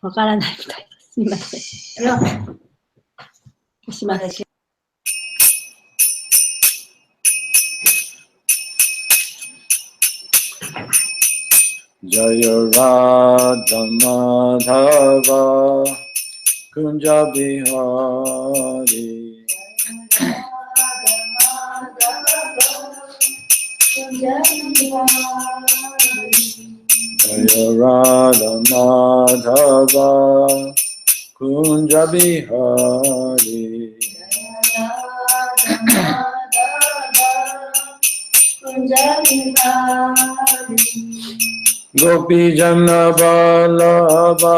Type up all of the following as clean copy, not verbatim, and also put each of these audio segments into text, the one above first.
わからないみたいです。すみません。します。Jaya Radha Madhava Kunja Bihari Jaya Radha Madhava Kunja Bihari Gopi Jana Vallabha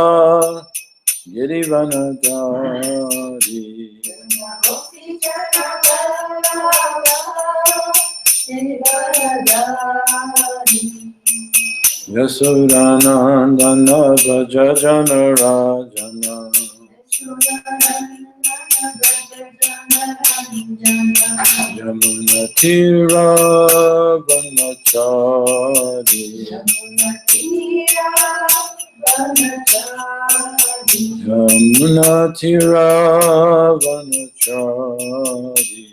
Girivanadari Yasodhanandana Vraja Jana Rajana Yamuna Tira Vanachari Yamuna Tira Vanachari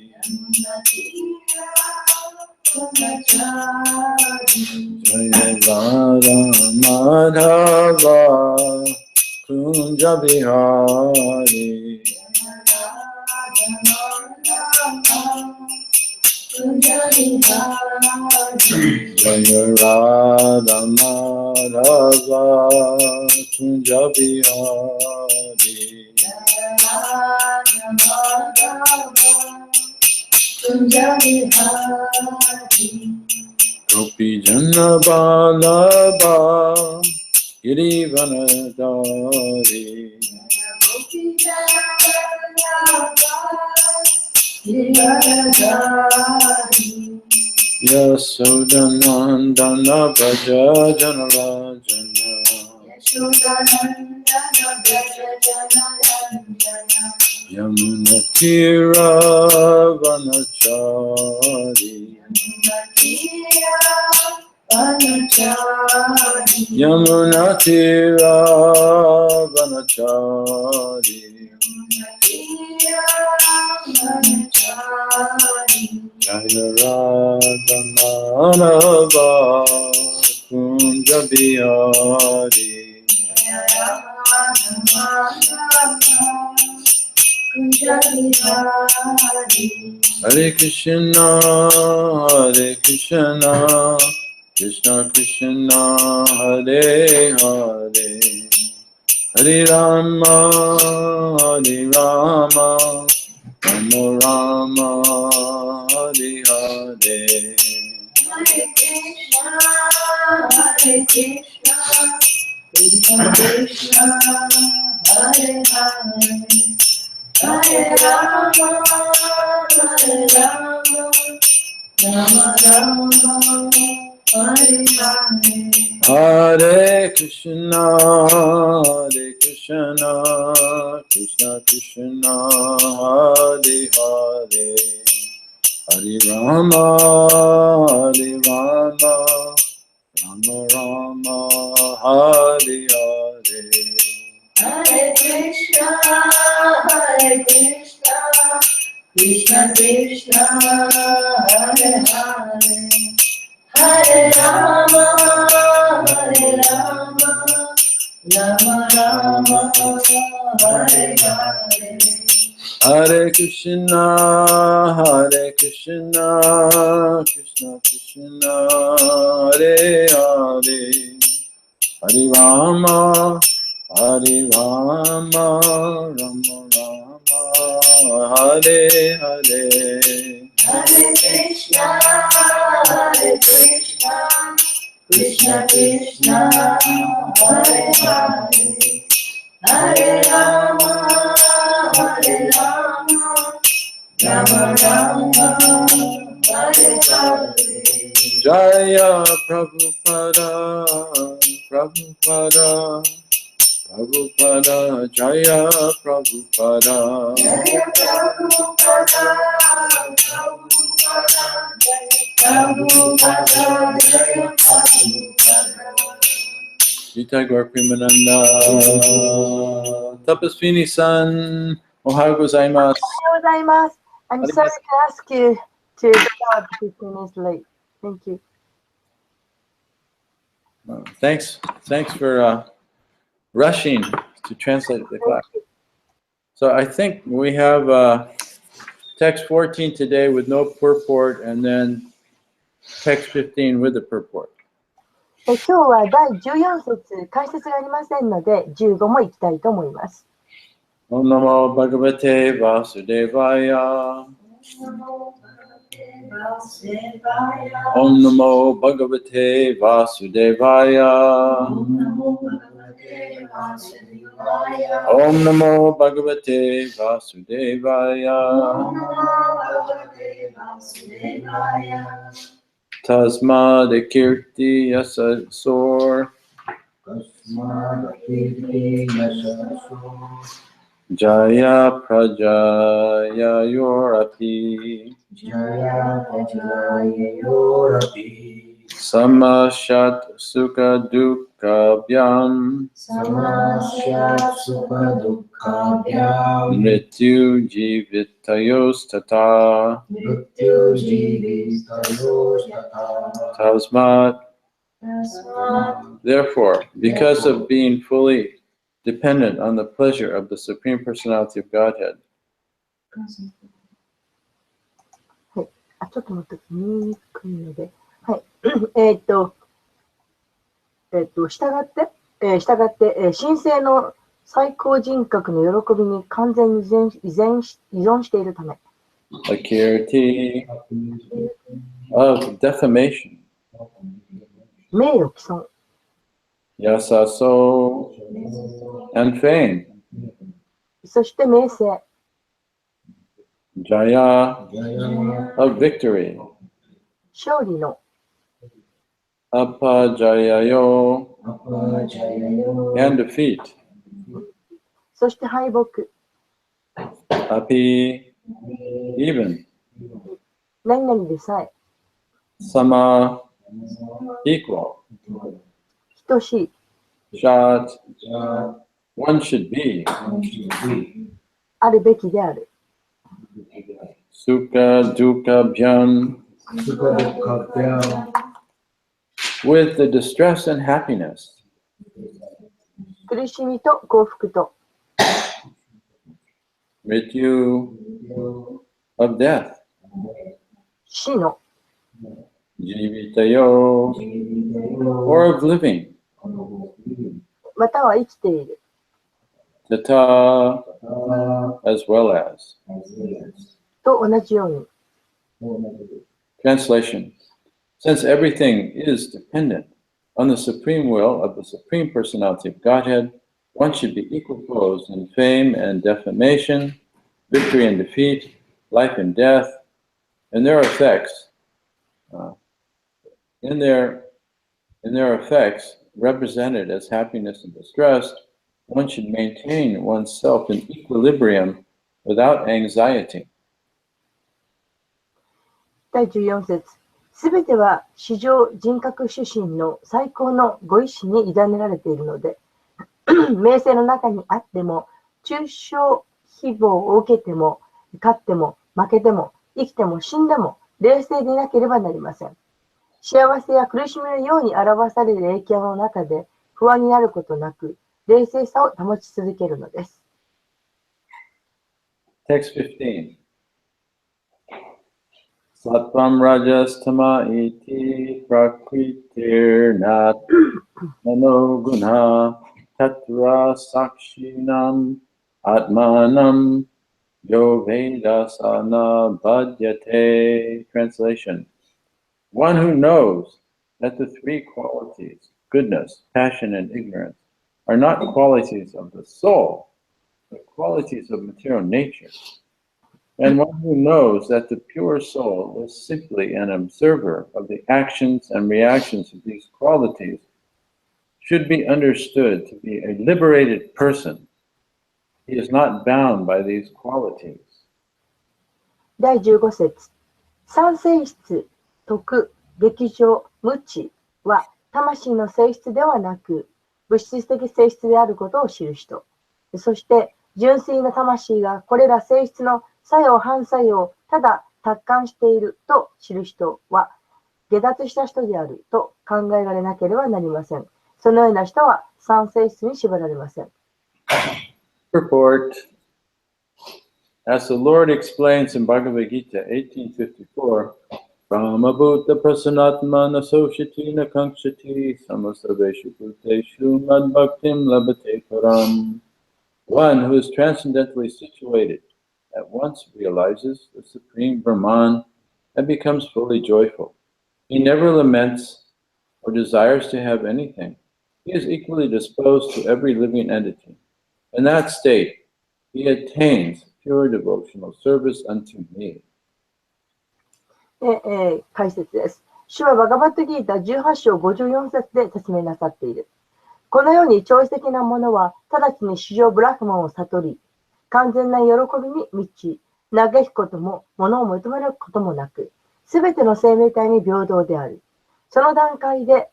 Jaya Radha Madhava Kunja Bihari Jaya Radha Madhava Kunja Bihari Gopi Jana Vallabha Girivanadari Yasodhanandana Vraja Jana Rajana Yamuna Tira Vanachari Yamuna Tira Vanachari Jaya Radha Madhava Kunja Bihari Hare Krishna Krishna Krishna Hare Hare Hare Rama Rama Rama Hare Hare Krishna Krishna Hare Hare Hare Rama Rama Rama Hare Hare Hare Krishna Krishna Krishna Hare Hare Hare Rama Rama Rama Hare Hare Hare Krishna Krishna Krishna Hare Hare Hare Rama Rama Rama Hare Hare Hare Krishna Krishna Krishna Hare Hare Hare Rama Rama Rama Hare Hare Hare Krishna Krishna Krishna Hare Hare Hare Rama Rama Rama Hare Hare Jaya Prabhupada Jaya Prabhupada Jaya Prabhupada Prabhupada Jaya Prabhupada Gita Gaur Primananda, Tapasvini-san, Ohayo gozaimasu. おはようございます。I'm sorry to ask you to start 15 minutes late. Thank you. Thanks for rushing to translate the class. So I think we have text 14 today with no purport, and then text 15 with the purport. 今日は第14節、解説がありませんので、15も行きたいと思います。Om Namo Bhagavate Vasudevaya. Om Namo Bhagavate Vasudevaya. Om Namo Bhagavate Vasudevaya. Tasmad Kirti Yasasor. Jaya Prajaya Yorapi. Samashat Sukha Dukkha Byam. Mrityu Jivitayos Tata. Tasmat. Therefore, because of being fully dependent on the pleasure of the Supreme Personality of Godhead, はい。ちょっと待って、見にくいので。はい。したがって、神聖の最高人格の喜びに完全に依存しているため。Akirti of defamation, 名誉毀損、 Yasaso, and fame, そして名声、 Jaya of victory, 勝利の、 Apajayayo, and defeat, そして敗北、 Api, even, 何々でさえ、 Sama, equal, 等しい、 Shat, one should be, あるべきである。Sukha Dukkha Bhyam, with the distress and happiness, 苦しみと幸福と、 Mrityu of death, 死の、 Jivitayo, or of living, または生きている。 Tata, as well as. と同じように。 Translation. Since everything is dependent on the supreme will of the Supreme Personality of Godhead, one should be equiposed in fame and defamation, victory and defeat, life and death, and their effects, in their effects represented as happiness and distress. One should maintain oneself in equilibrium without anxiety. 第14節。すべては至上人格主神の最高のご意志に委ねられているので、名声の中にあっても、中傷誹謗を受けても、勝っても負けても、生きても死んでも、冷静でなければなりません。幸せや苦しみのように表される影響の中で、不安になることなく、冷静さを保ち続けるのです。Text 15. Sattvam rajas tama iti prakritir nat manoguna tatra sakshinam atmanam yo vedasana bhadyate. Translation. One who knows that the three qualities, goodness, passion, and ignorance, are not qualities of the soul, but qualities of material nature. And one who knows that the pure soul is simply an observer of the actions and reactions of these qualities should be understood to be a liberated person. He is not bound by these qualities. 第15節。三性質、徳、劇場、無知は魂の性質ではなく、物質的性質であることを知る人。そして、純粋な魂がこれら性質の作用反作用をただ達観していると知る人は、下脱した人であると考えられなければなりません。そのような人は三性質に縛られません。Purport. As the Lord explains in Bhagavad Gita 1854, Brahmabhuta prasanatman associati nakankshati samasaveshu bhuteshu madbhaktim labhate param. One who is transcendently situated at once realizes the Supreme Brahman and becomes fully joyful. He never laments or desires to have anything. He is equally disposed to every living entity. In that state, he attains pure devotional service unto me. 解説です。主はバガバットギータ18章54節で説明なさっている。このように超越的なものは、直ちに至上ブラフマンを悟り、完全な喜びに満ち、嘆くことも、物を求めることもなく、すべての生命体に平等である。その段階で、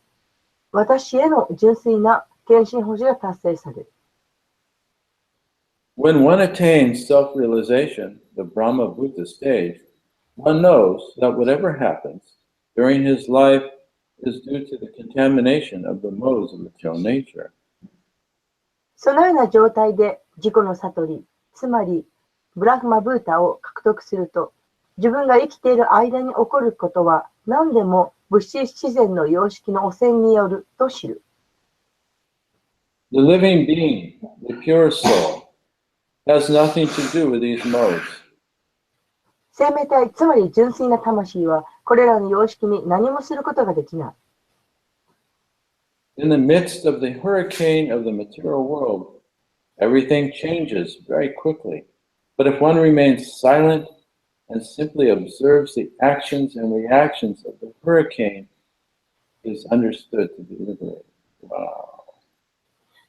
私への純粋な献身保持が達成される。When one attains self-realization, the Brahma Bhuta stage, one knows that whatever happens during his life is due to the contamination of the modes of material nature. そのような状態で自己の悟り、つまりブラフマブータを獲得すると、自分が生きている間に起こることは何でも物質自然の様式の汚染によると知る。The living being, the pure soul, has nothing to do with these modes. 生命体、つまり純粋な魂は、これらの様式に何もすることができない。In the midst of the hurricane of the material world, everything changes very quickly. But if one remains silent and simply observes the actions and reactions of the hurricane, it is understood to be liberated. Wow.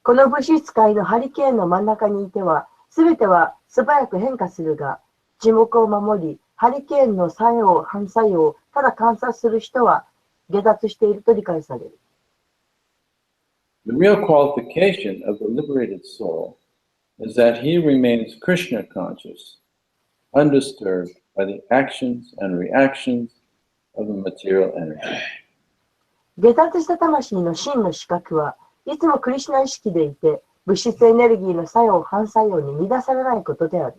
この物質界のハリケーンの真ん中にいては、すべては素早く変化するが、沈黙を守り、ハリケーンの作用、反作用をただ観察する人は下脱していると理解される。The real qualification of the liberated soul is that he remains Krishna conscious, undisturbed by the actions and reactions of the material energy. 下脱した魂の真の資格はいつもクリシュナ意識でいて、物質エネルギーの作用、反作用に乱されないことである。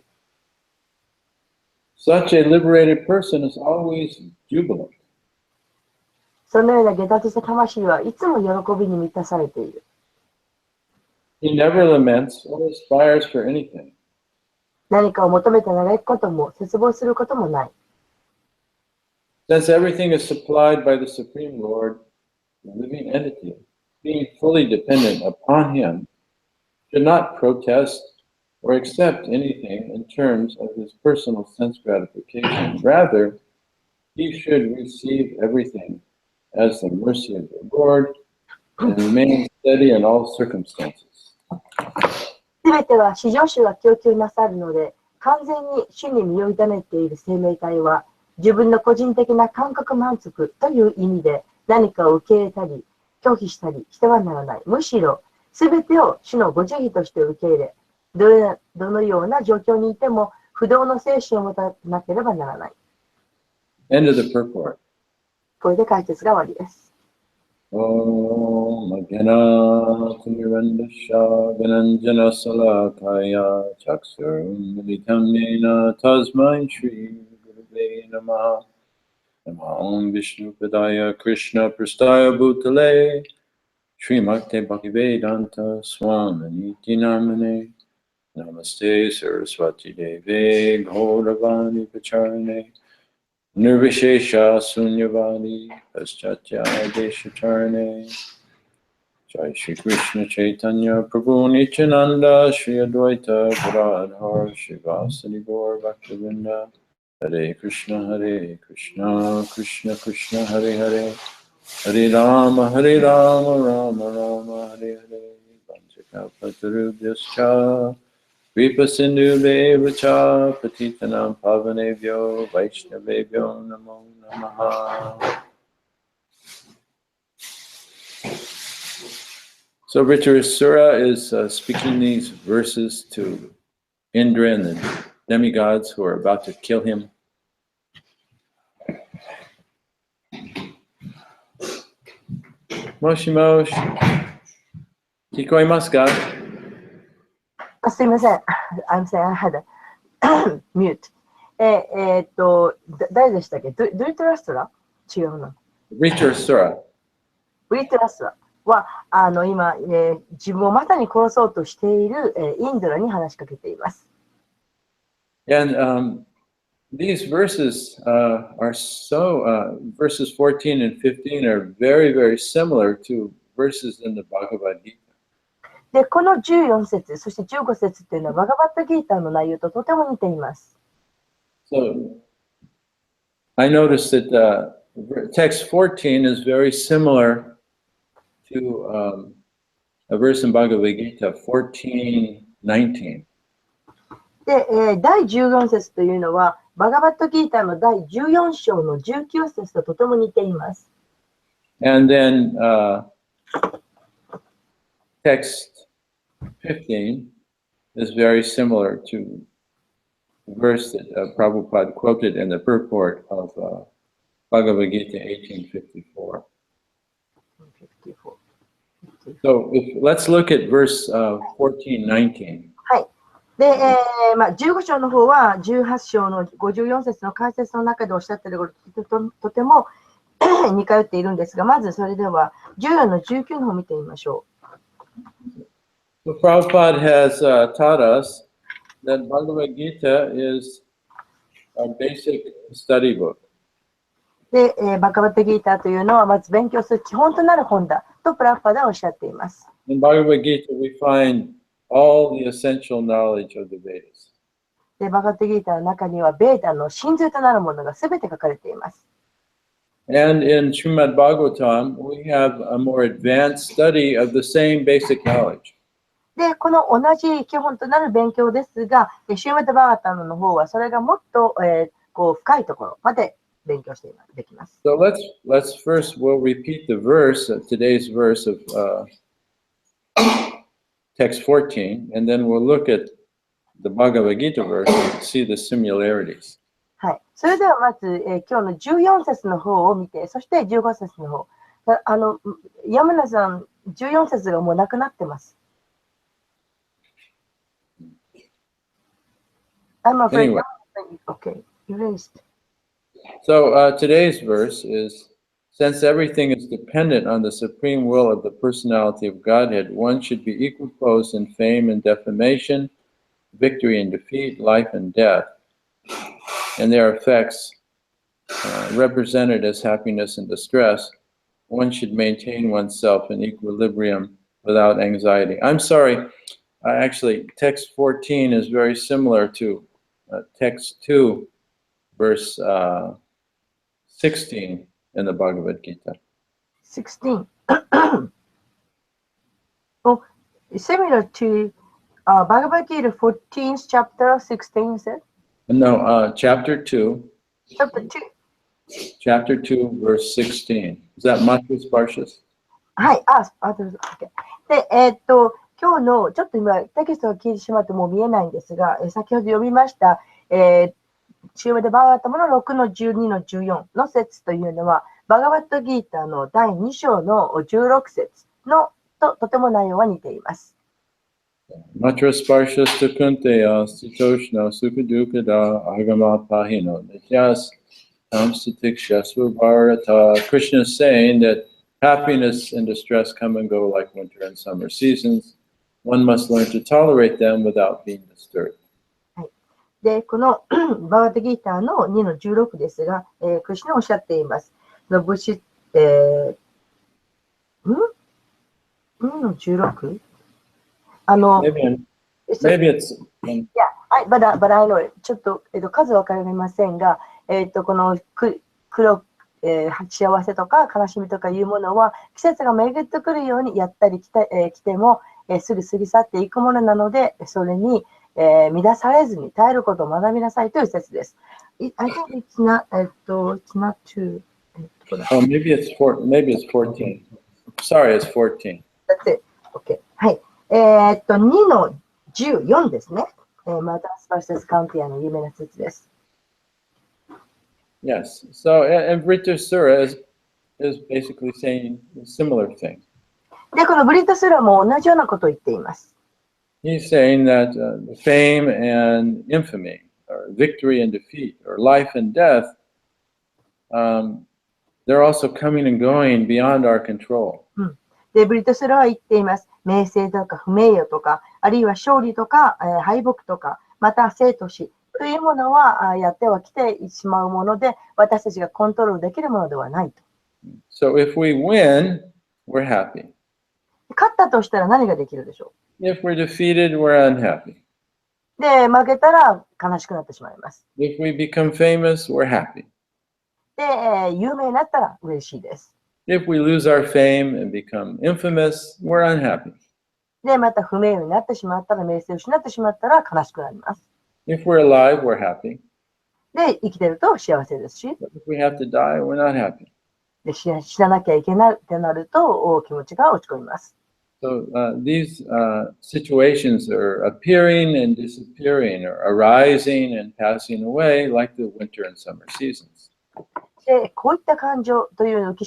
Such a liberated person is always jubilant. そのような下脱した魂はいつも喜びに満たされている。He never laments or aspires for anything. 何かを求めて嘆くことも、絶望することもない。Since everything is supplied by the Supreme Lord, the living entity, being fully dependent upon him, should not protest or accept anything in terms of his personal sense gratification. Rather, he should receive everything as the mercy of the Lord and remain steady in all circumstances. すべては至上主が供給なさるので、完全に主に身を委ねている生命体は、自分の個人的な感覚満足という意味で何かを受け入れたり、拒否したりしてはならない。むしろ、すべてを主のご慈悲として受け入れ、どのような状況にいても不動の精神を持たなければならない。End of the purport. これで解説が終わりです。Om Agena Timirandasha Gananjana Salakaya Chaksurum Militam Yena Tasmai Shri Gurave Namaha Namah Vishnu Padaya Krishna Prastaya Bhutale Srimakte Bhaktivedanta Swaminiti Namane Namaste Saraswati Deve Gauravani Pacharane Nirvishesha Sunyavadi Paschatya Deshatarne Jai Shri Krishna Chaitanya Prabhu Nityananda Shri Advaita Gadadhar Shivasani Gaur Bhaktivinda Hare Krishna Krishna Krishna Hare Hare Hare Rama Rama Rama Hare Hare Panchakapatarubhyascha Vipa Sindhu Devacha Patitanam Pavanebhyo Vaishnavebhyo Namo Namaha. So Vritrasura is speaking these verses to Indra and the demigods who are about to kill him. Moshi Moshi, kikoimasu ka? すいません。I'm saying I had a mute. 誰でしたっけ？ドゥリトラストラ？違うな。Vritrasura. ドゥリトラストラは、今、自分をまさに殺そうとしている、インドラに話しかけています。And these verses are so, verses 14 and 15 are very, very similar to verses in the Bhagavad Gita. で、この14節、そして15節っていうのは、バガバッタギーターの内容ととても似ています。So I noticed that text 14 is very similar to a verse in Bhagavad Gita 14:19. で、第14節というのは、バガバットギーターの第14章の19節ととても似ています。And then text 15 is very similar to the verse that Prabhupada quoted in the purport of Bhagavad Gita 18:54. So let's look at verse 14:19. はい。で、15章の方は18章の54節の解説の中でおっしゃっていることととても似通っているんですが、まずそれでは14の19の方を見てみましょう。So Prabhupada has taught us that Bhagavad Gita is a basic study book. で、バガバッタギーターというのはまず勉強する基本となる本だとプラッパダはおっしゃっています。In Bhagavad Gita we find all the essential knowledge of the Vedas. で、バガバッタギーターの中にはベーダの真髄となるものがすべて書かれています。And in Srimad Bhagavatam we have a more advanced study of the same basic knowledge. で、この同じ基本となる勉強ですが、シューマタバーガタの方はそれがもっと、こう深いところまで勉強してできます。So let's first we'll repeat the verse, today's verse of text 14, and then we'll look at the Bhagavad Gita verse and see the similarities. はい。それではまず、今日の14節の方を見て、そして15節の方。山名さん、14節がもうなくなってます。I'm afraid. Anyway. Okay, erased. So today's verse is, since everything is dependent on the supreme will of the personality of Godhead, one should be equiposed in fame and defamation, victory and defeat, life and death, and their effects represented as happiness and distress. One should maintain oneself in equilibrium without anxiety. I'm sorry, actually, text 14 is very similar to text 2, verse 16 in the Bhagavad Gita. 16. Oh, similar to Bhagavad Gita 14th chapter 16, is it? No, chapter 2. Chapter 2. Chapter 2, verse 16. Is that Matras Parshas? はい、OK。で、今日の、ちょっと今、テキストが消えてしまってもう見えないんですが、先ほど読みました、シューマデ・バーガタムの6の12の14の節というのは、バガバットギーターの第2章の16節のとても内容は似ています。Matras Parshas Tukunteya Sitoshna Sukadukada Agama Pahino Nityas Tamsatikshasva Bharata. Krishna is saying that happiness and distress come and go like winter and summer seasons. One must learn to tolerate them without being disturbed. で、このバーガットギーターの2の16ですが、クリシュナおっしゃっています。の物質、2の 16? Maybe it's... Yeah, but I know, ちょっと、数わかりませんが、この黒、幸せとか悲しみとかいうものは季節が巡ってくるようにやったり来ても、すぐ過ぎ去っていくものなので、それに、乱されずに耐えることを学びなさいという説です。I think it's not, it's not too. Oh, maybe it's 14. Sorry, it's 14. That's it. OK。はい。2の14ですね。マタス vs カウンティアの有名な説です。Yes. So, and Vritrasura is basically saying a similar thing. で、このブリットスラも同じようなことを言っています。He's saying that the fame and infamy, or victory and defeat, or life and death, they're also coming and going beyond our control. で、ブリットスラは言っています。名声とか不名誉とか、あるいは勝利とか、敗北とか、また生と死というものはやってはきてしまうもので、私たちがコントロールできるものではないと。So if we win, we're happy. 勝ったとしたら何ができるでしょ If we're defeated, we're unhappy. う。で、負けたら悲しくなってしまいます。 If we become famous, we're happy. で、有名になったら嬉しいです。 If we lose our fame and become infamous, we're unhappy. で、また不名誉になってしまったら、名声を失ってしまったら悲しくなります。 If we're alive, we're happy. で、生きてると幸せですし、 But if we have to die, we're not happy. で死ななきゃいけないってなると気持ちが落ち込みます。 So these situations are appearing and disappearing, or arising and passing away, like the winter and summer seasons. で、こういった感情という浮き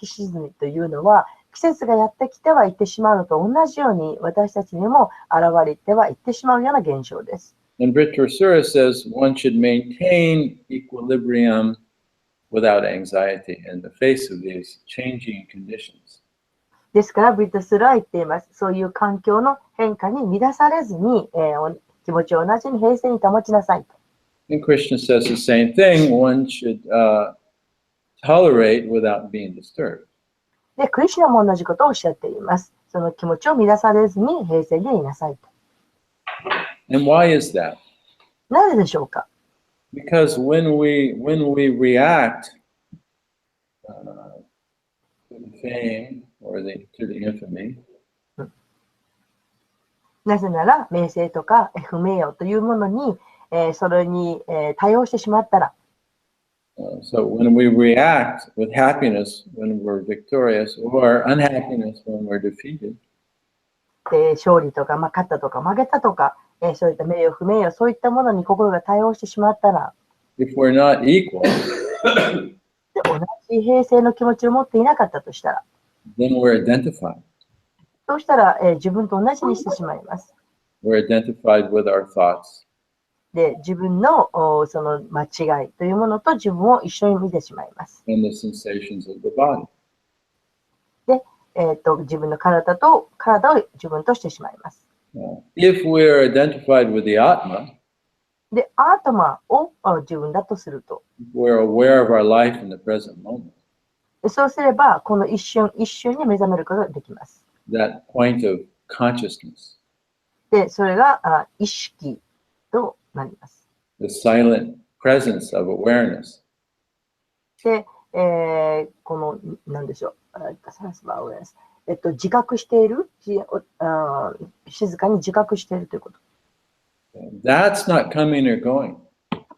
沈みというのは、季節がやってきては行ってしまうのと同じように、私たちにも現れては行ってしまうような現象です。 And Vritrasura says one should maintain equilibrium without anxiety in the face of these changing conditions. ですから、ブリットスルは言っています。そういう環境の変化に乱されずに、気持ちを同じに平静に保ちなさいと。 And Krishna says the same thing. One should tolerate without being disturbed. で、クリシュナも同じことをおっしゃっています。その気持ちを乱されずに平静でいなさいと。 And why is that? なぜでしょうか。 Because when we react to the fame or to the infamy, なぜなら、名声とか不名誉というものに、それに、対応してしまったら、 so when we react with happiness when we're victorious, or unhappiness when we're defeated, 勝利とか、勝ったとか負けたとか、そういった名誉不名誉、そういったものに心が対応してしまったら、 if we're not equal, で同じ平静の気持ちを持っていなかったとしたら、 then we're identified. そうしたら、自分と同じにしてしまいます。 We're identified with our thoughts. で、自分のその間違いというものと自分を一緒に見てしまいます。 And the sensations of the body. で、自分の体を自分としてしまいます。 If we're identified with the Atma, で、アートマを自分だとすると、 we're aware of our life in the present moment. そうすれば、この一瞬一瞬に目覚めることができます。 That point of consciousness, で、それが意識となります。 the silent presence of awareness. で、この、なんでしょう、自覚している、静かに自覚しているということ。 That's not coming or going.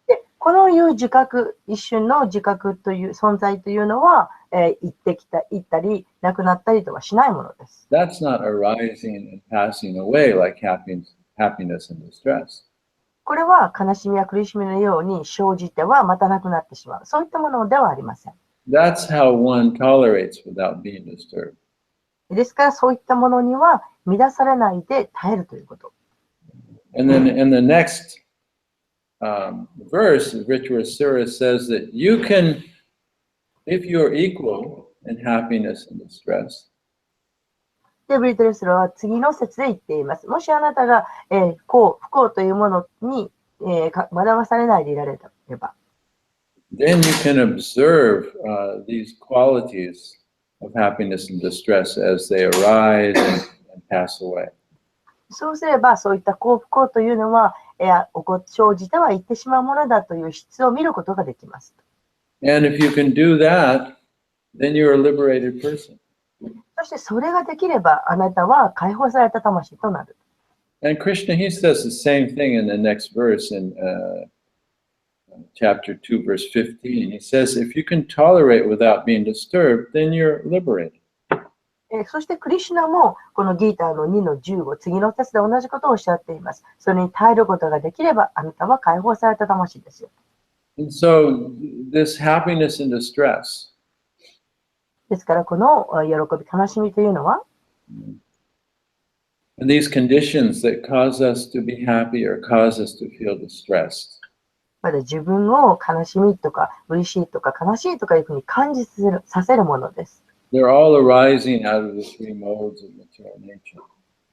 で、このいう自覚、一瞬の自覚という存在というのは、行ったり、なくなったりとはしないものです。 That's not arising and passing away like happiness and distress. これは悲しみや苦しみのように生じてはまたなくなってしまう。そういったものではありません。 That's how one tolerates without being disturbed. ですから、そういったものには乱されないで耐えるということ。 And then in the next verse, Vritrasura says that you can, if you're equal in happiness and distress, で、ブリトルスローは次の説で言っています。もしあなたが、不幸というものに、惑わされないでいられれば、 then you can observe these qualities of happiness and distress as they arise and pass away. そうすれば、そういった幸不幸というのは、生じてはいってしまうものだという質を見ることができます。 And if you can do that, then you're a liberated person. そしてそれができれば、あなたは解放された魂となる。 And Krishna, he says the same thing in the next verse in chapter 2, verse 15. He says, if you can tolerate without being disturbed, then you're liberated. そしてクリシュナもこのギーターの2の15、次の説で同じことをおっしゃっています。それに耐えることができれば、あなたは解放された魂ですよ。And so this happiness and distress, ですから、この喜び、悲しみというのは、and these conditions that cause us to be happy or cause us to feel distressed, まだ自分を悲しみとか嬉しいとか悲しいとかいうふうに感じさせるものです。they're all arising out of the three modes of material nature.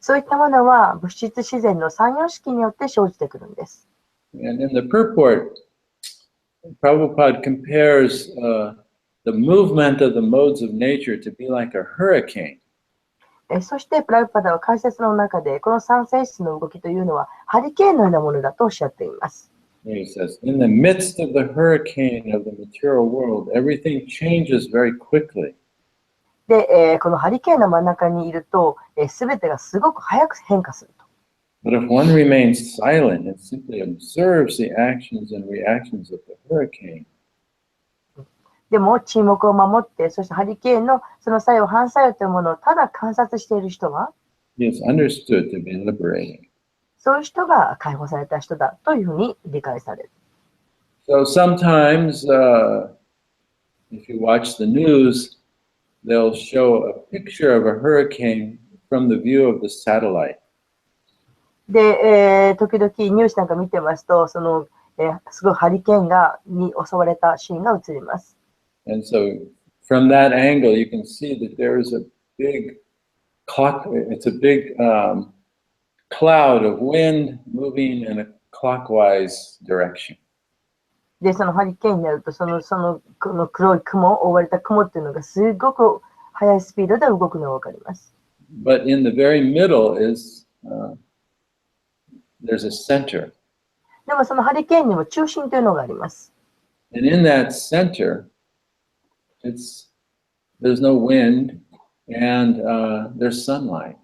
そういったものは物質自然の三様式によって生じてくるんです。And in the purport, Prabhupada compares the movement of the modes of nature to be like a hurricane. そして、プラブパダは解説の中で、この三性質の動きというのは、ハリケーンのようなものだとおっしゃっています。He says, in the midst of the hurricane of the material world, everything changes very quickly. で、このハリケーンの真ん中にいると、すべてがすごく早く変化すると。But if one remains silent and simply observes the actions and reactions of the hurricane, でも、沈黙を守って、そしてハリケーンのその作用、反作用というものをただ観察している人は、he is understood to be liberating. そういう人が解放された人だというふうに理解される。So sometimes, if you watch the news, they'll show a picture of a hurricane from the view of the satellite. で、時々ニュースなんか見てますと、すごいハリケーンに襲われたシーンが映ります。And so from that angle, you can see that there is a big it's a big cloud of wind moving in a clockwise direction. で、そのハリケーンになると、この黒い雲、覆われた雲っていうのがすごく速いスピードで動くのがわかります。But in the very middle is, there's a center. でもそのハリケーンにも中心というのがあります。And in that center, there's no wind and there's sunlight.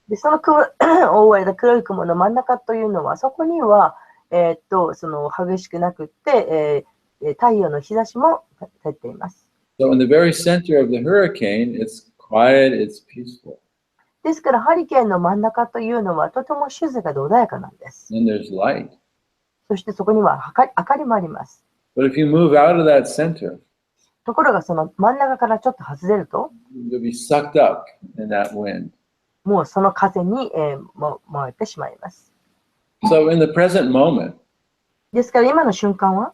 で、その覆われた黒い雲の真ん中というのは、そこには、その激しくなくって、太陽の日差しも照っています。So in the very center of the hurricane, it's quiet, it's peaceful. ですから、ハリケーンの真ん中というのはとても静かで穏やかなんです。And there's light. そしてそこには明かりもあります。But if you move out of that center, ところがその真ん中からちょっと外れると、you'll be sucked up in that wind. もうその風に、燃えてしまいます。So in the present moment, ですから今の瞬間は、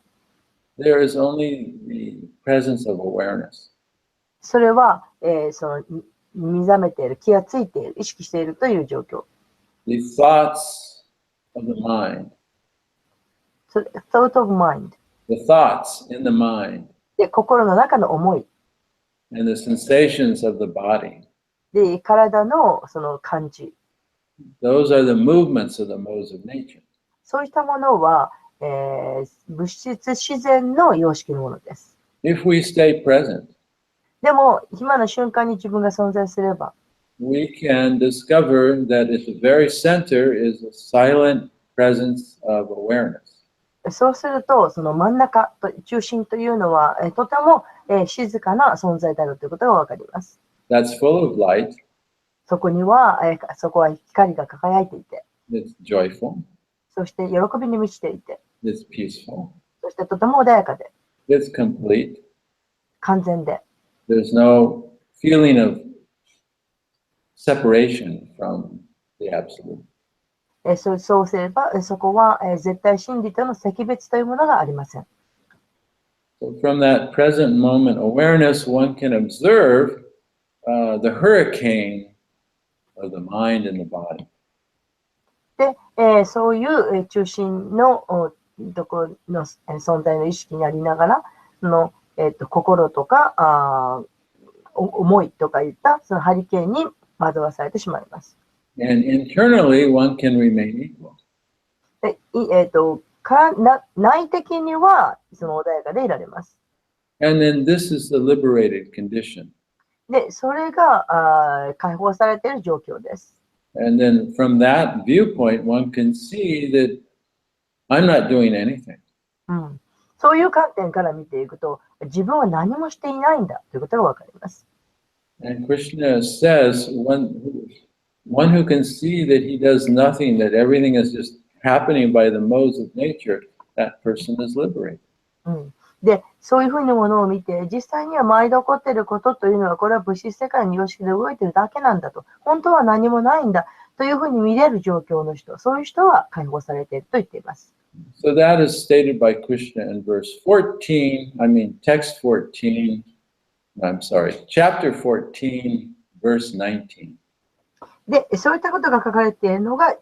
there is only the presence of awareness. それは、その目覚めている、気がついている、意識しているという状況。The thoughts of the mind, thought of mind。the thoughts in the mind, で、心の中の思い。and the sensations of the body. で、体のその感じ。Those are the movements of the modes of nature. そういったものは、物質自然の様式のものです。If we stay present, でも、今の瞬間に自分が存在すれば、we can discover that at the very center is a silent presence of awareness. そうすると、その真ん中と中心というのは、とても、静かな存在であるということがわかります。That's full of light. そこは光が輝いていて、It's joyful. そして喜びに満ちていて、It's peaceful. そしてとても穏やかで、It's complete. 完全で、There's no feeling of separation from the absolute. そうすれば、そこは、絶対真理との識別というものがありません。So from that present moment awareness, one can observe the hurricane of the mind and the body. で、そういう中心のところの存在の意識にありながら、その心とか思いとかいったそのハリケーンに惑わされてしまいます。And internally, one can remain equal. で内的にはその穏やかでいられます。And then this is the liberated condition. で、それが解放されている状況です。And then from that viewpoint, one can see that I'm not doing anything. そういう観点から見ていくと、自分は何もしていないんだということがわかります。And Krishna says, one who can see that he does nothing, that everything is just happening by the modes of nature, that person is liberated. で、そういうふうなものを見て、実際には周りで起こっていることというのは、これは物質世界の様式で動いているだけなんだと、本当は何もないんだというふうに見れる状況の人、そういう人は解放されていると言っています。So that is stated by Krishna in verse 14, text 14, I'm sorry, chapter 14, verse 19. で、そういったことが書かれているのが、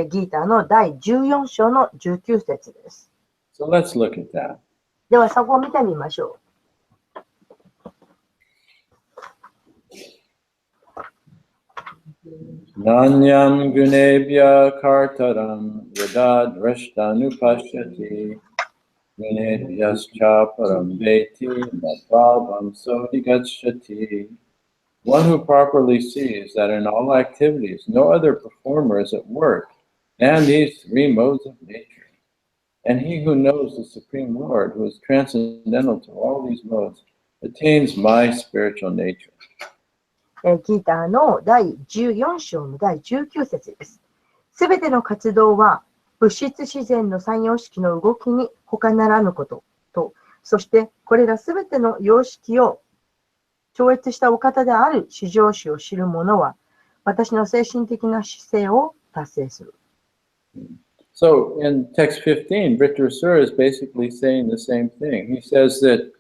ギーターの第14章の19節です。So let's look at that. では、そこを見てみましょう。Nanyam gunebhya kartaram yadad rashtanupashyati gunebhyascha param veti madbhavam sodhigacchati. One who properly sees that in all activities no other performer is at work than these three modes of nature. And he who knows the Supreme Lord, who is transcendental to all these modes, attains my spiritual nature. ギーターの第14章の第19節です。すべての活動は物質自然の三様式の動きに他ならぬことと、そしてこれらすべての様式を超越したお方である至上主を知る者は、私の精神的な姿勢を達成する。So in text 15, Vritrasura is basically saying the same thing. He says that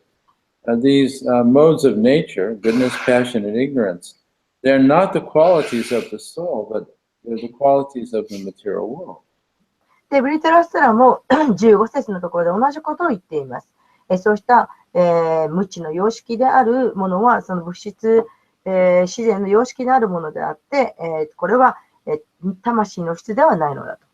these modes of nature, goodness, passion, and ignorance, they're not the qualities of the soul, but they're the qualities of the material world. で、ブリトラスラも15節のところで同じことを言っています。そうした、無知の様式であるものは、その物質、自然の様式であるものであって、これは、魂の質ではないのだと。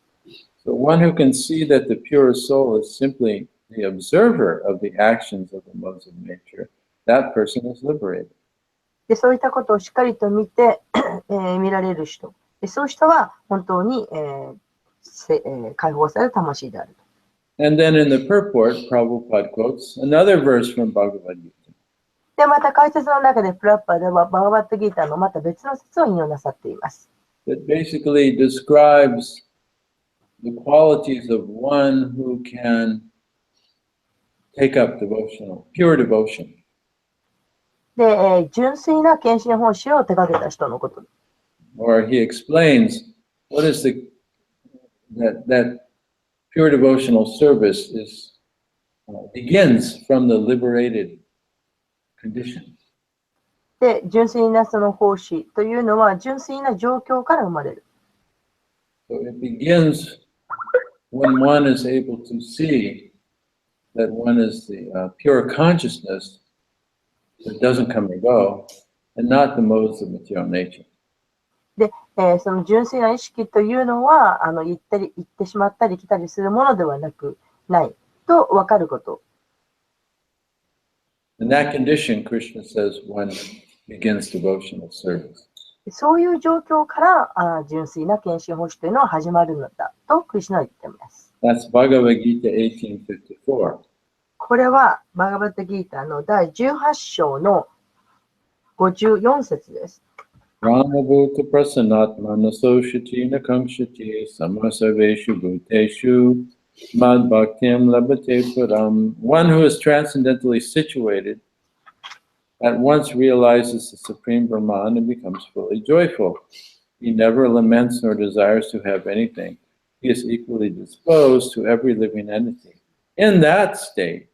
So one who can see that the pure soul is simply the observer of the actions of the modes of nature, that person is liberated. で、そういったことをしっかりと見て、見られる人。そういう人は本当に、解放される魂である。And then in the purport, Prabhupada quotes another verse from Bhagavad Gita. で、また解説の中でプラッパーではバガバットギーターのまた別の説を引用なさっています。That basically describes the qualities of one who can take up pure devotion. で、純粋な献身奉仕を手掛けた人のこと。Or he explains what is that pure devotional service begins from the liberated condition. で、純粋なその奉仕というのは純粋な状況から生まれる。So it begins when one is able to see that one is the pure consciousness that doesn't come and go, and not the modes of material nature. で、その純粋な意識というのは、行ってしまったり来たりするものではないと分かること。In that condition, Krishna says, one begins devotional service. そういう状況から純粋な献身奉仕というのは始まるのだとクリシュナは言っています。That's Bhagavad Gita 1854. これはバガバットギーターの第18章の54節です。Ramabhuta prasanatma nasoshati nakamshati samasarveshu bhuteshu mad bhaktyam labhate param. One who is transcendentally situated at once realizes the Supreme Brahman and becomes fully joyful. He never laments nor desires to have anything. He is equally disposed to every living entity. In that state,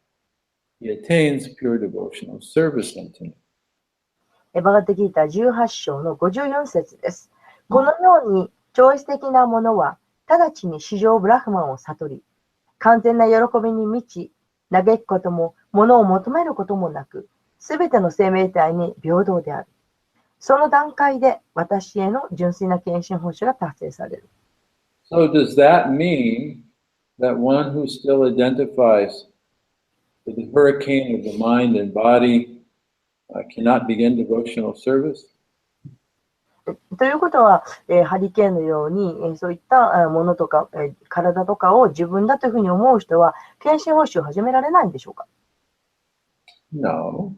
he attains pure devotional service unto me. バガバットギーター18章の54節です。このように超越的なものは直ちに至上ブラフマンを悟り、完全な喜びに満ち、嘆くことも物を求めることもなく、すべての生命体に平等である。その段階で私への純粋な献身奉仕が達成される。So does that mean that one who still identifies with the hurricane of the mind and body cannot begin devotional service? ということは、ハリケーンのように、そういったものとか、体とかを自分だというふうに思う人は、献身奉仕を始められないんでしょうか？ No.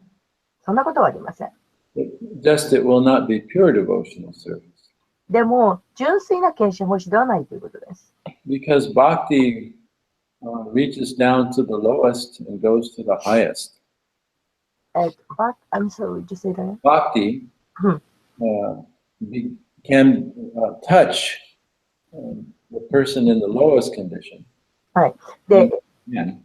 そんなことはありません。Just it will not be pure devotional service. でも、純粋な献身奉仕ではないということです。Because bhakti reaches down to the lowest and goes to the highest. I'm sorry, would you say that? Bhakti Hmm. Can touch the person in the lowest condition. はい。で、 Yeah.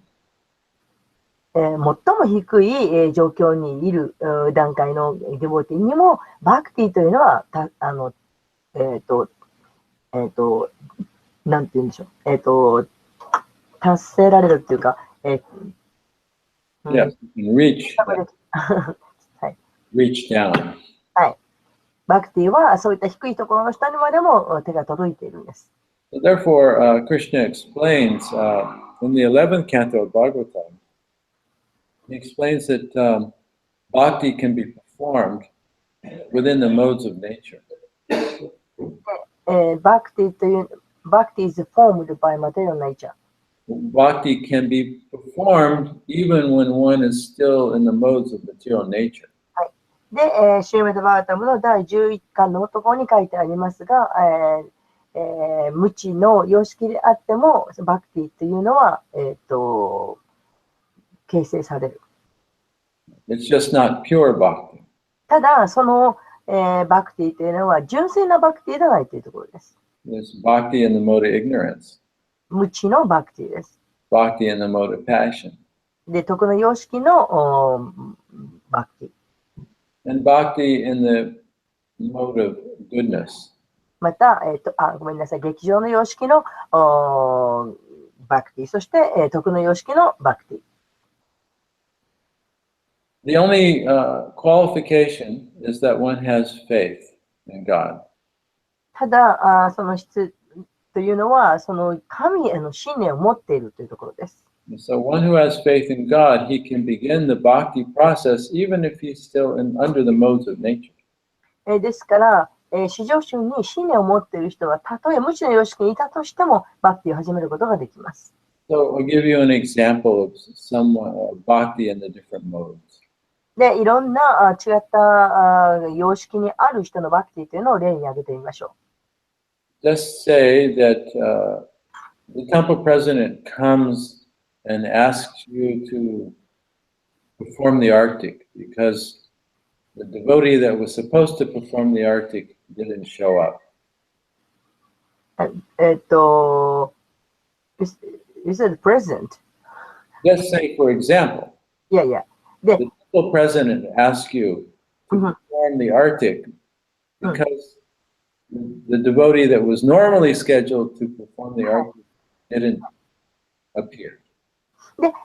最も低い、状況にいる段階のデボティにも、バクティというのは、なんて言うんでしょう。達せられるっていうか、Yes, you can reach, はい。 reach down. はい。バクティはそういった低いところの下にまでも手が届いているんです。So therefore, Krishna explains in the 11th canto of Bhagavatam, he explains that bhakti can be performed within the modes of nature. バクティという、バクティ is formed by material nature. Bhakti can be performed even when one is still in the modes of material nature. で、シューメドバータムの第11巻のところに書いてありますが、無知の様式であっても、バクティというのは、形成される。It's just not pure bhakti. ただ、その、バクティというのは純粋なバクティではないというところです。There's bhakti in the mode of ignorance, 無知のバクティです。bhakti in the mode of passion, で、徳の様式のバクティ。and bhakti in the mode of goodness. また、ごめんなさい、劇場の様式のバクティ、そして、徳の様式のバクティ。The only qualification is that one has faith in God. ただ、その質というのは、その神への信念を持っているというところです。So one who has faith in God, he can begin the bhakti process even if he's still under the modes of nature. ですから、至上主に信念を持っている人は、たとえ無知の様式にいたとしても、バクティを始めることができます。So I'll give you an example of some bhakti in the different modes. で、いろんな違った様式にある人のバクティというのを例に挙げてみましょう。Just say that the temple president comes and asks you to perform the Arctic because the devotee that was supposed to perform the Arctic didn't show up. You said president. Just say, for example, いやいや。で、 the temple president asks you to perform the Arctic because the devotee that was normally scheduled to perform the Arctic didn't appear. で、例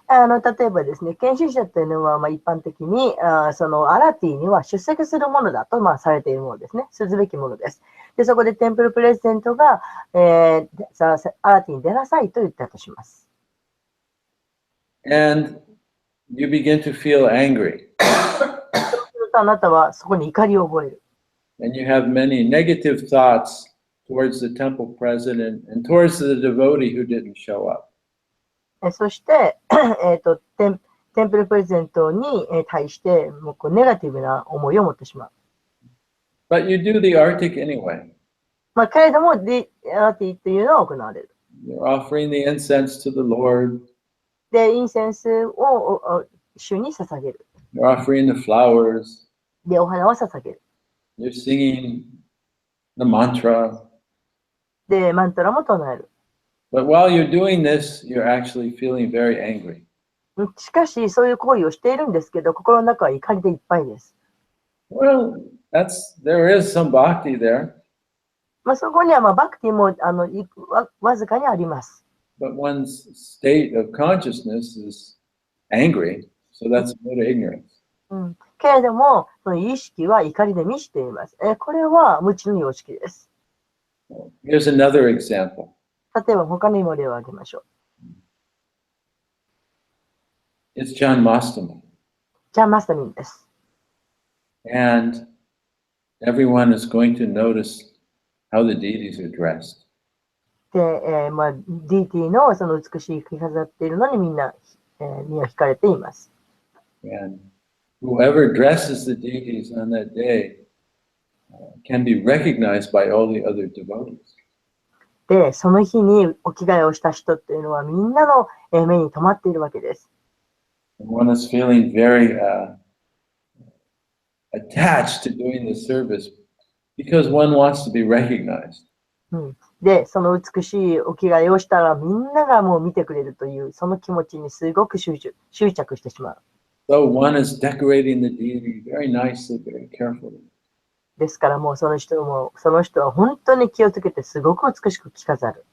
えばですね、研修者というのは、一般的に、そのアラティには出席するものだと、されているものですね。すべきものです。で、そこでテンプルプレゼントが、アラティに出なさいと言ったとします。And you begin to feel angry. そうするとあなたはそこに怒りを覚える。And you have many negative thoughts towards the temple president and towards the devotee who didn't show up. そして、テンプルプレゼントに対して、もうネガティブな思いを持ってしまう。But you do the Arctic anyway. けれども、アラティというのは行われる。You're offering the incense to the Lord. で、インセンスを主に捧げる。You're offering the flowers. で、お花を捧げる。You're singing the mantra. で、マントラも唱える。But while you're doing this, you're actually feeling very angry. しかし、そういう行為をしているんですけど、心の中は怒りでいっぱいです。Well, there is some bhakti there. そこにはバクティもわずかにあります。But one's state of consciousness is angry, so that's a bit of ignorance. けれども、その意識は怒りで満ちています。これは無知の様式です。Here's another example. 例えば他にも例を挙げましょう。It's Janmashtami. ジャンマスタミンです。And everyone is going to notice how the deities are dressed. で、DT のその美しい着飾っているのにみんな、身を引かれています。And whoever dresses the deities on that day can be recognized by all the other devotees. で、その日にお着替えをした人っていうのはみんなの目に留まっているわけです。And one is feeling very attached to doing the service because one wants to be recognized. で、その美しいお着替えをしたらみんながもう見てくれるというその気持ちにすごく執着してしまう。So one is decorating the deity very nicely, very carefully. ですからもうその人は本当に気をつけてすごく美しく着飾る。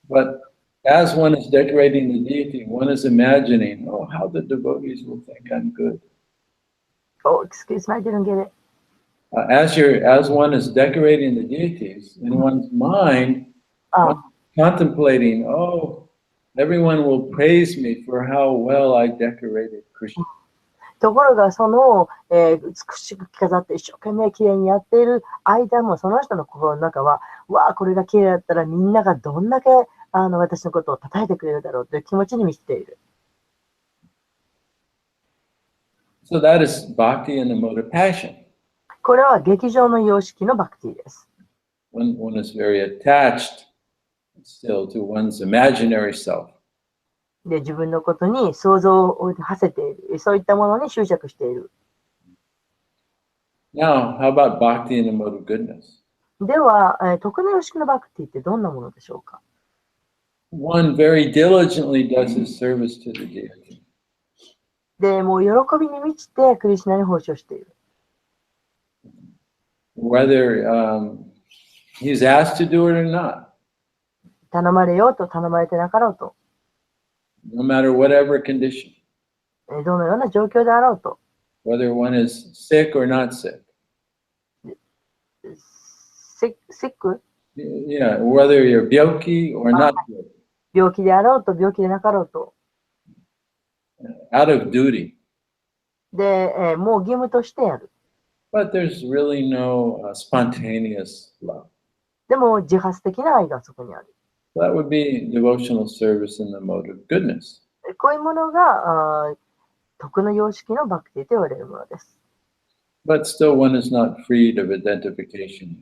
But as one is decorating the deity, one is imagining, oh, how the devotees will think I'm good. Oh, excuse me, I didn't get it. As one is decorating the deities, in one's mind, one contemplating, oh, everyone will praise me for how well I decorated Krishna. ところがその、美しく着飾って一生懸命きれいにやっている間もその人の心の中は、わあ、これがきれいだったらみんながどんだけ私のことを称えてくれるだろうという気持ちに満ちている。So that is bhakti in the mode of passion. これは劇場の様式のバクティです。One is very attached still to one's imaginary self. で、自分のことに想像を馳せている。そういったものに執着している。Now, how about bhakti in the mode of goodness? では、徳の様式のバクティってどんなものでしょうか？ One very diligently does his service to the deity. で、もう喜びに満ちてクリシュナに奉仕をしている。Whether he's asked to do it or not. 頼まれようと頼まれてなかろうと。No matter whatever condition. どのような状況であろうと。Whether one is sick or not sick. sick? Yeah, whether you're 病気 or not 病気であろうと病気でなかろうと。Out of duty. で、もう義務としてやる。But there's really no spontaneous love. でも自発的な愛がそこにある。That would be devotional service in the mode of goodness. こういうものが徳の様式のバクティと言われるものです。But still one is not freed of identification.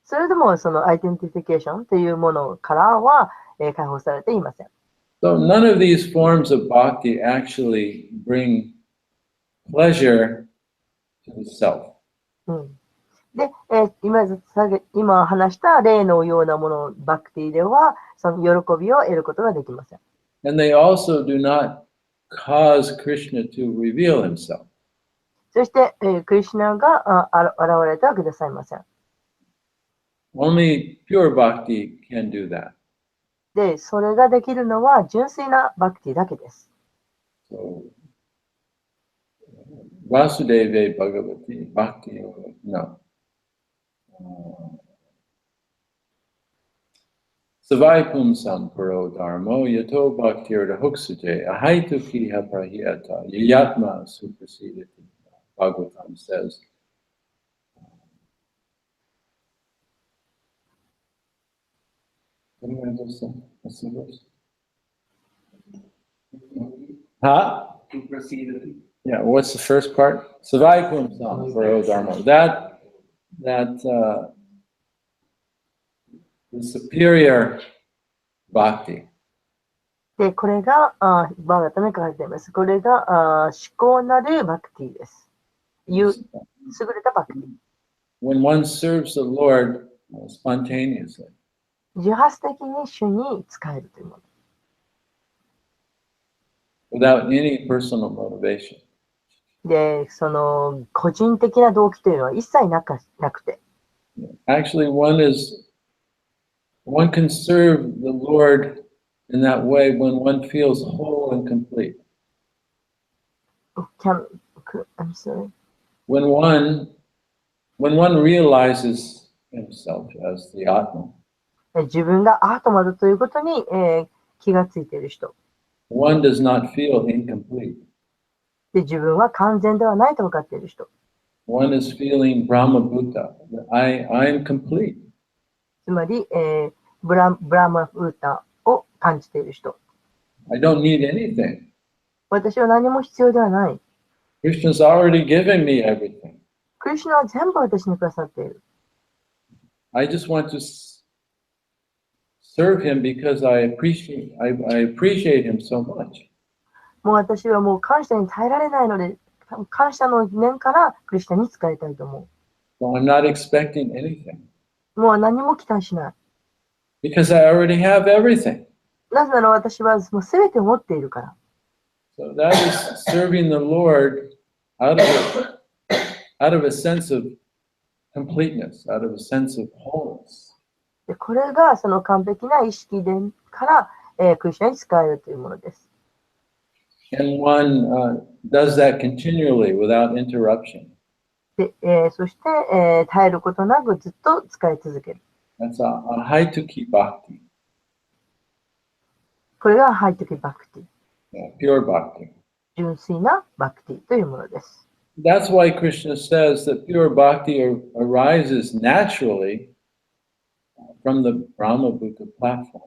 それでもそのアイデンティフィケーションというものからは、解放されていません。So none of these forms of bhakti actually bring pleasure to the self. で、今話した例のようなもの、バクティでは、その喜びを得ることができません。And they also do not cause Krishna to reveal himself. そして、クリシュナが現れたわけでさえません。Only pure bhakti can do that. で、それができるのは純粋なバクティだけです。So, Vasudeva Bhagavati Bhakti, no. Savai Pumsam Paro Dharmo Yato Bhaktirta Huksute Ahaituki Haprahyata Yatma Suprasidati. Bhagavatam says. What's the verse? Huh? Yeah, what's the first part? Savai Pumsam Paro Dharmo. That the superior bhakti. で、これが、バーガタに書かれています。これが、至高なるバクティです。優れたバクティ。When one serves the Lord spontaneously. 自発的に主に仕えるというもの。Without any personal motivation. で、その個人的な動機というのは一切なくて。Actually, one can serve the Lord in that way when one feels whole and complete. I'm sorry. When one realizes himself as the Atma. 自分がアートマだということに、気がついている人。One does not feel incomplete. で、自分は完全ではないと分かっている人。One is feeling Brahma Bhuta. I am complete. つまり、ブラマブータを感じている人。I don't need anything. 私は何も必要ではない。Krishna's already given me everything. クリシュナは全部私にくださっている。I just want to serve him because I appreciate him so much. もう私はもう感謝に耐えられないので、感謝の念からクリシュナに仕えたいと思 So I'm not expecting anything う。もう何も期待しない。 because I already have everything. なぜなら私はもう全てを持っているから。So that is serving the Lord out of a sense of completeness, out of a sense of wholeness. でこれがその完璧な意識でから、クリシュナに仕えるというものです。And one does that continually without interruption. でそして、耐えることなくずっと使い続ける。That's a haituki bhakti, これがハイトキバクティ、 pure bhakti. 純粋なバクティというものです。That's why Krishna says that pure bhakti arises naturally from the Brahma-bhuta platform.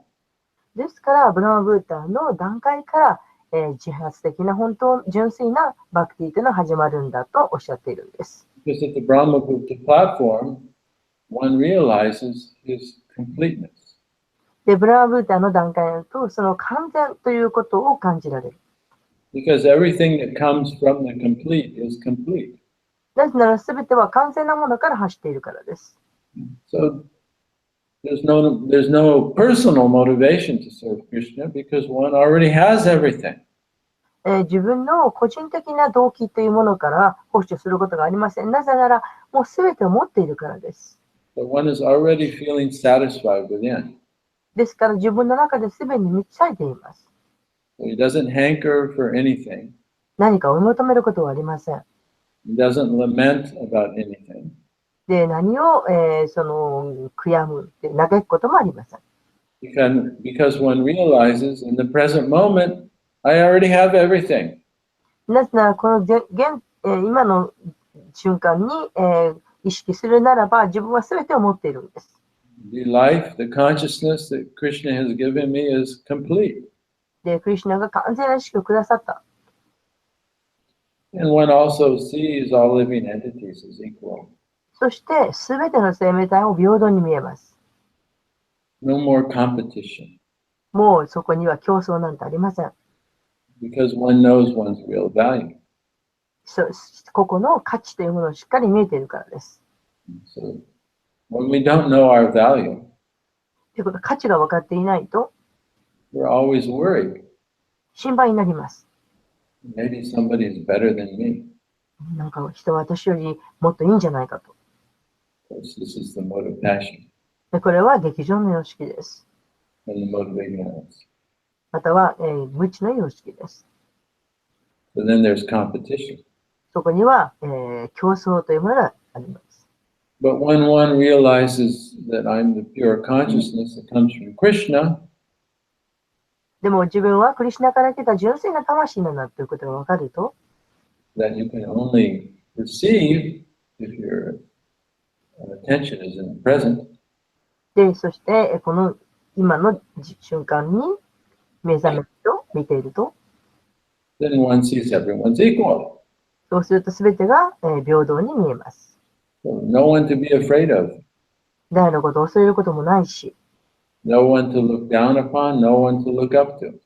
ですから、ブラマブーターの段階から、自発的な本当、純粋なバクティというのが始まるんだとおっしゃっているんです。Because at the Brahma-bhuta platform, one realizes his completeness. で、ブラマブーターの段階になると、その完全ということを感じられる。Because everything that comes from the complete is complete. なぜなら、すべては完全なものから走っているからです。So there's no personal motivation to serve Krishna because one already has everything. 自分の個人的な動機というものから保守することがありません。なぜなら、もうすべてを持っているからです。But one is already feeling satisfied within. ですから、自分の中ですべてに満ち足りています。So he doesn't hanker for anything. 何か追い求めることはありません。He doesn't lament about anything. で、何を、その悔やむ、嘆くこともありません。Because one realizes in the present moment, I already have everything. なぜなら、この今の瞬間に、意識するならば、自分は全てを持っているんです。The life, the consciousness that Krishna has given me is complete. で、クリシュナが完全な意識をくださった。And one also sees all living entities as equal. そして、全ての生命体を平等に見えます。No more competition. もうそこには競争なんてありません。Because one knows one's real value. 個々の価値というものをしっかり見えているからです。So when we don't know our value, ということは、価値が分かっていないと、we're always worried. 心配になります。Maybe somebody is better than me. なんか人は私よりもっといいんじゃないかと。Of course, this is the mode of passion でこれは劇場の様式です。 and the mode of ignorance. または、無知の様式です。But then there's competition. そこには、競争というものがあります。But when one realizes that I'm the pure consciousness that comes from Krishna, でも自分はクリシュナから来た純粋な魂なんだということが分かると、that you can only perceive if your attention is in the present, で、そして、この今の瞬間に目覚めると見ていると、then one sees everyone's equal. そうすると全てが、平等に見えます。So no one to be afraid of, 誰のことを恐れることもないし、no one to look down upon, no one to look up to.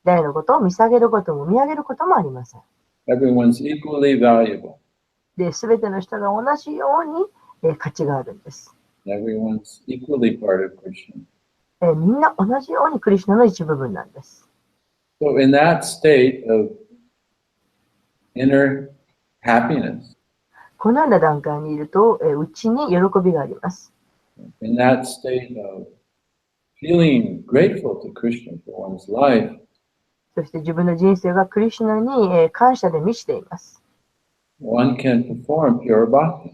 誰のことを見下げることも見上げることもありません。Everyone's equally valuable. で、全ての人が同じように、価値があるんです。Everyone's equally part of Krishna. みんな同じようにクリシュナの一部分なんです。So in that state of inner happiness, このような段階にいると、内に喜びがあります。in that state of feeling grateful to Krishna for one's life, そして自分の人生がクリシュナに、感謝で満ちています。one can perform pure bhakti.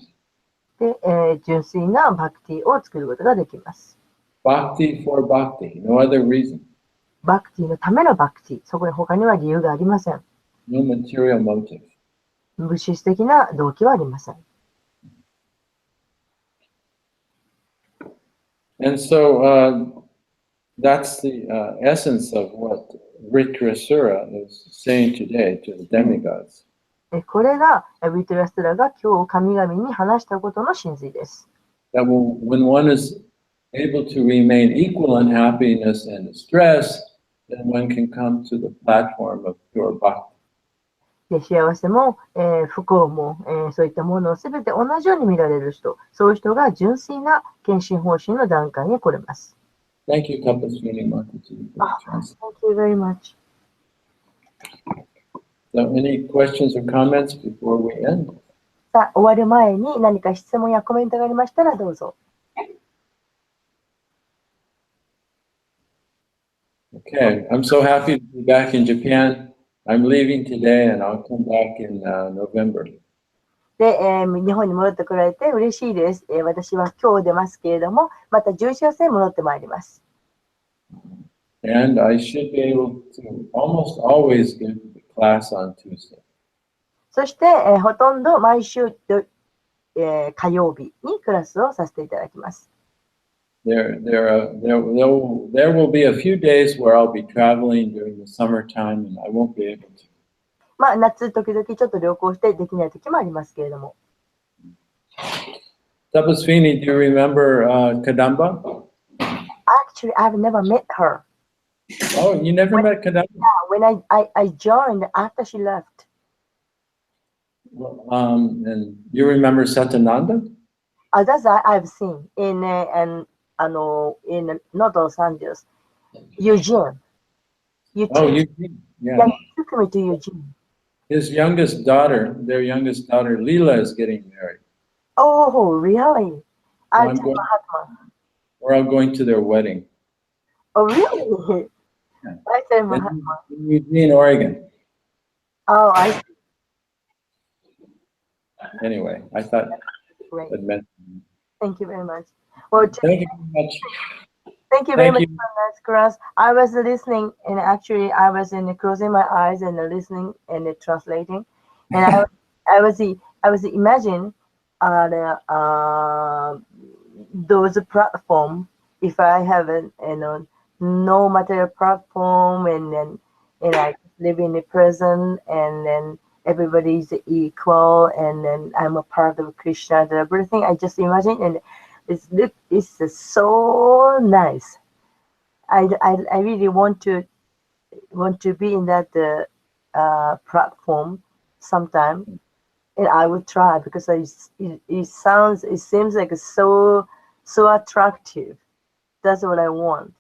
で、純粋なバクティを作ることができます。Bhakti for bhakti, no other reason, バクティのためのバクティ、そこに他には理由がありません。no material motive. 物質的な動機はありません。And so that's the essence of what Vritrasura is saying today to the demigods. これがウィトラストラが今日神々に話したことの真髄です。That when one is able to remain equal in happiness and stress, then one can come to the platform of pure bhakti. で幸せも、不幸も、そういったものをすべて同じように見られる人、そういう人が純粋な献身方針の段階に来れます。Thank you, Tapaswini Mataji. Thank you very much. So, any questions or comments before we end? さあ、終わる前に何か質問やコメントがありましたらどうぞ。Okay, I'm so happy to be back in Japan. I'm leaving today and I'll come back in November. で、日本に戻ってこられて嬉しいです。私は今日出ますけれども、また11月に戻ってまいります。And I should be able to almost always give the class on Tuesday. そして、ほとんど毎週、火曜日にクラスをさせていただきます。There will be a few days where I'll be traveling during the summertime and I won't be able to. まあ、夏、時々ちょっと旅行してできない時もありますけれども。Tapaswini, do you remember Kadamba? Actually, I've never met her. Oh, you never met Kadamba? When I joined after she left. And you remember Satyananda? That's I've seen in not Los Angeles, Eugene. Oh, Eugene. Yeah, Yeah. you took me to Eugene. His youngest daughter, their youngest daughter, Leela, is getting married. Oh, really? I'm going to their wedding. Oh, really? Yeah. I said Mahatma. In Eugene, Oregon. Oh, I see. Anyway, I thought Great. I'd mention. Thank you very much. Well, Thank you very much. Thank you very much for that class. I was listening, and actually, I was closing my eyes and listening and translating, and I was imagining those platform. If I have no material platform, and I live in the present, and then everybody is equal, and then I'm a part of Krishna and everything. I just imagine, and it's so nice. I really want to be in that platform sometime, and I will try because it seems like so attractive. That's what I want.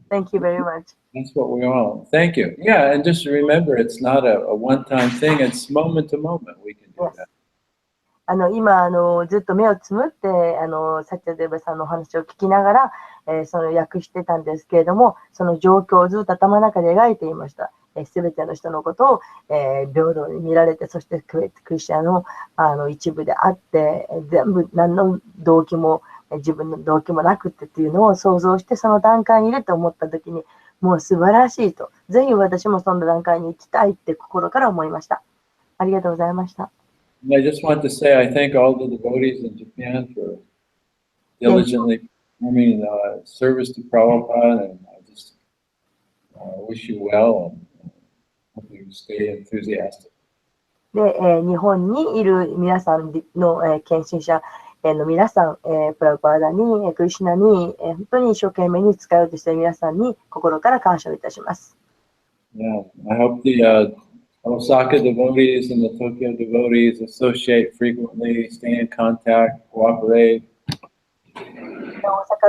Thank you very much. That's what we all. Thank you. Yeah, and just remember, it's not a one-time thing. It's moment to moment. We can do that. 今ずっと目をつむってサチャデーバさんのお話を聞きながら、その訳してたんですけれども、その状況をずっと頭の中で描いていました。すべての人のことを、平等に見られて、そしてクリスチャンの、一部であって、全部何の動機も自分の動機もなくってっていうのを想像して、その段階にいると思ったときに、もう素晴らしいと。ぜひ私もその段階に行きたいって心から思いました。ありがとうございました。And I just want to say I thank all the devotees in Japan for diligently performing service to Prabhupada, and I just wish you well and hope you stay enthusiastic. で、日本にいる皆さんの、献身者の皆さん、プラブパーダに、クリシュナに、本当に一生懸命に使おうとしている皆さんに心から感謝をいたします。Yeah, I hope the Osaka devotees and the Tokyo devotees associate frequently, stay in contact, cooperate. 大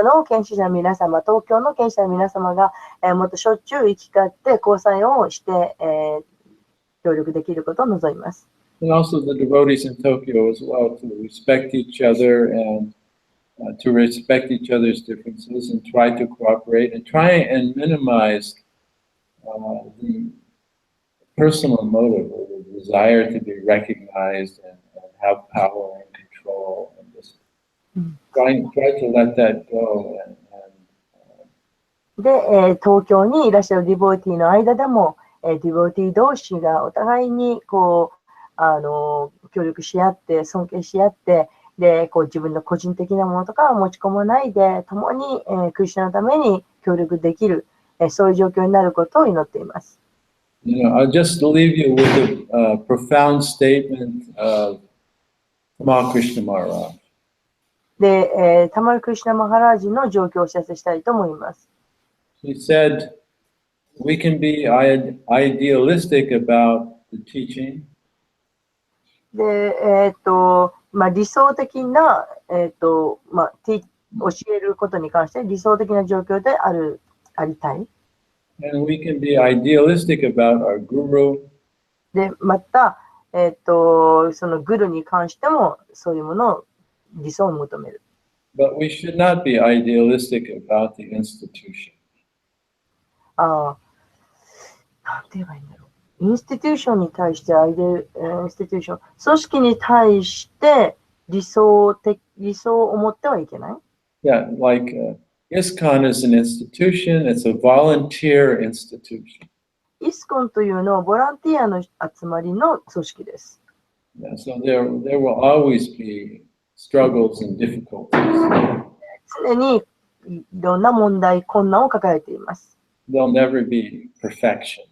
阪の献身者の皆様、東京の献身者の皆様が、もっとしょっちゅう行き交って交際をして、協力できることを望みます。And also the devotees in Tokyo as well, to respect each other and to respect each other's differences and try to cooperate and try and minimize the personal motive or the desire to be recognized and have power and control and just try to let that go. で、東京にいらっしゃるディボーティーの間でも、ディボーティー同士がお互いにこう協力し合って尊敬し合ってでこう自分の個人的なものとかを持ち込まないで共に、クリスチャンのために協力できる、そういう状況になることを祈っています。I'll just leave you with a profound statement of Tamal Krishna Maharaj. で、タマル・クリシュナ・マハラージの状況をお知らせしたいと思います。He said, we can be idealistic about the teaching, で、理想的な、教えることに関して理想的な状況でありたい。and we can be idealistic about our guru, で、また、そのグルに関してもそういうものを理想を求める。but we should not be idealistic about the institution. なんて言えばいいんだろう。インスティテューションに対してインスティテューション、組織に対して理想を持ってはいけない。Yeah, like ISKCON is an institution, it's a volunteer institution. イスコンというのはボランティアの集まりの組織です。Yeah, so there will always be struggles and difficulties. 常にいろんな問題、困難を抱えています。There'll never be perfection.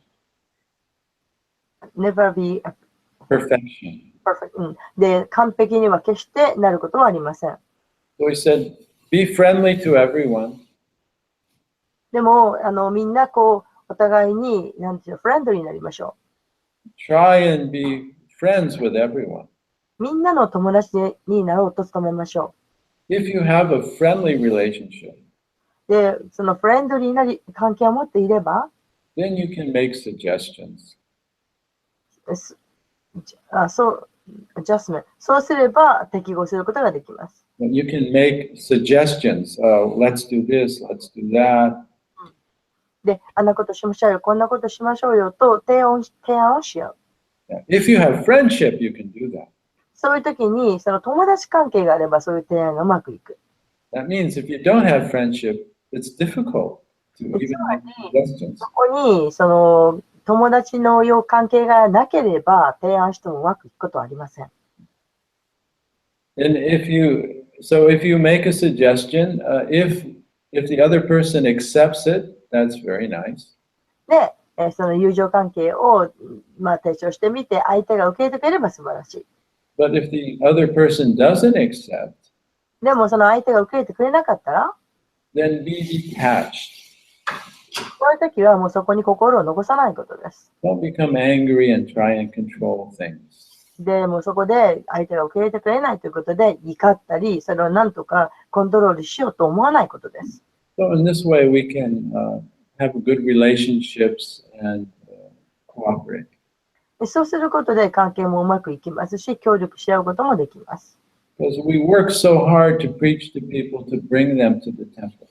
Never be Perfection. perfect. で、完璧には決してなることはありません。So he said, be friendly to everyone. でも、みんなお互いに、なんていうの、フレンドリーになりましょ Try and be friends with everyone. う。みんなの友達になろうと努めましょ If you have a friendly relationship, う。で、そのフレンドリーな関係を持っていれば、then you can make suggestions. そうすれば適合することができます。You can make suggestions. Let's do this, let's do that. で、あんなことしましょうよ、こんなことしましょうよと提案をしよう。If you have friendship, you can do that. そういう時に、その友達関係があればそういう提案がうまくいく。That means if you don't have friendship, it's difficult to even make suggestions. そこに、その友達の関係がなければ提案してもうまくいくことはありません。And if you make a suggestion, if the other person accepts it, that's very nice. で、その友情関係を、提唱してみて、相手が受け入れてくれれば素晴らしい。But if the other person doesn't accept, でもその相手が受け入れてくれなかったら、then be detached. そういう時はもうそこに心を残さないことです。Don't become angry and try and control things. で、もうそこで相手が受け入れてくれないということで怒ったり、それをなんとかコントロールしようと思わないことです。So in this way, we can have good relationships and cooperate. でそうすることで関係もうまくいきますし、協力し合うこともできます。Because we work so hard to preach to people to bring them to the temple.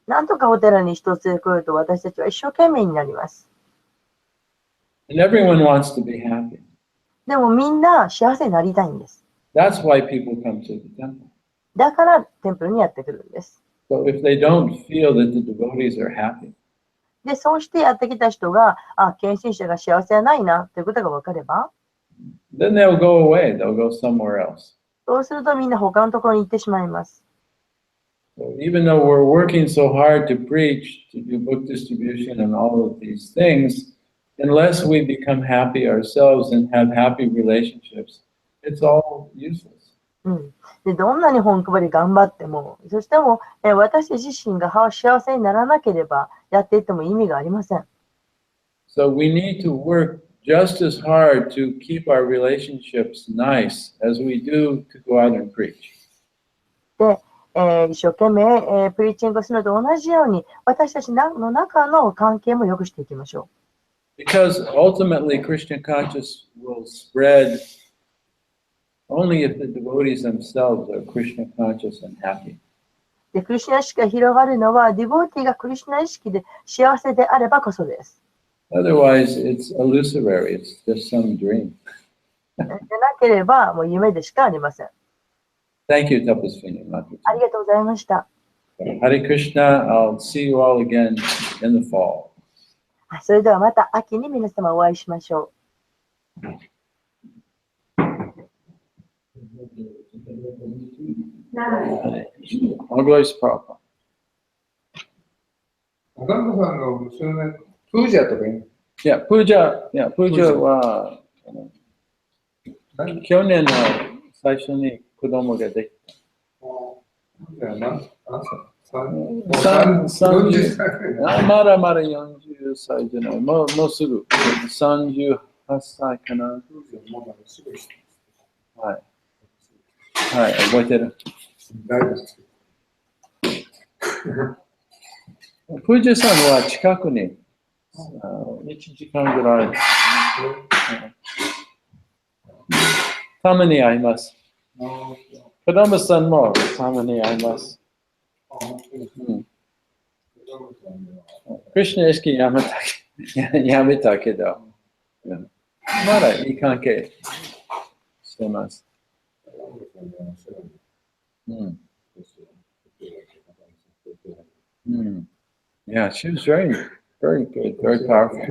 なんとかお寺に人を連れてくると私たちは一生懸命になります。And everyone wants to be happy. でもみんな幸せになりたいんです。That's why people come to the temple. だからテンプルにやってくるんです。So if they don't feel that the devotees are happy, で、そうしてやってきた人が、献身者が幸せじゃないなということが分かれば、then they'll go away. They'll go somewhere else. そうするとみんな他のところに行ってしまいます。So even though we're working so hard to preach, to do book distribution and all of these things, unless we become happy ourselves and have happy relationships, it's all useless. でどんなに本配り頑張っても、そしても、私自身が幸せにならなければやっていっても意味がありません。So we need to work just as hard to keep our relationships nice as we do to go out and preach. で、一生懸命、プリーチングするのと同じように、私たちの中の関係も良くしていきましょう。Because ultimately Krishna consciousness will spread only if the devotees themselves are Krishna conscious and happy. で、クリシュナ意識が広がるのは、ディボーティがクリシュナ意識で幸せであればこそです。Otherwise, it's illusory. It's just some dream. でなければ、もう夢でしかありません。Thank you, Tapaswini. ありがとうございました。Hare Krishna. I'll see you all again in the fall. それではまた秋に皆様お会いしましょう。All glories to Prabhupada. 中野さんの娘、プージャとかプージャは、去年の最初に子供ができた。まだまだ40歳じゃない。もうすぐ。38歳かな。はい。はい、覚えてる。プージャさんは近くに1時間ぐらい。たまに会います。子供さんもたまに会います。クリシュナ意識やめたけど、まだいい関係してます。Yeah, she was very good, very powerful.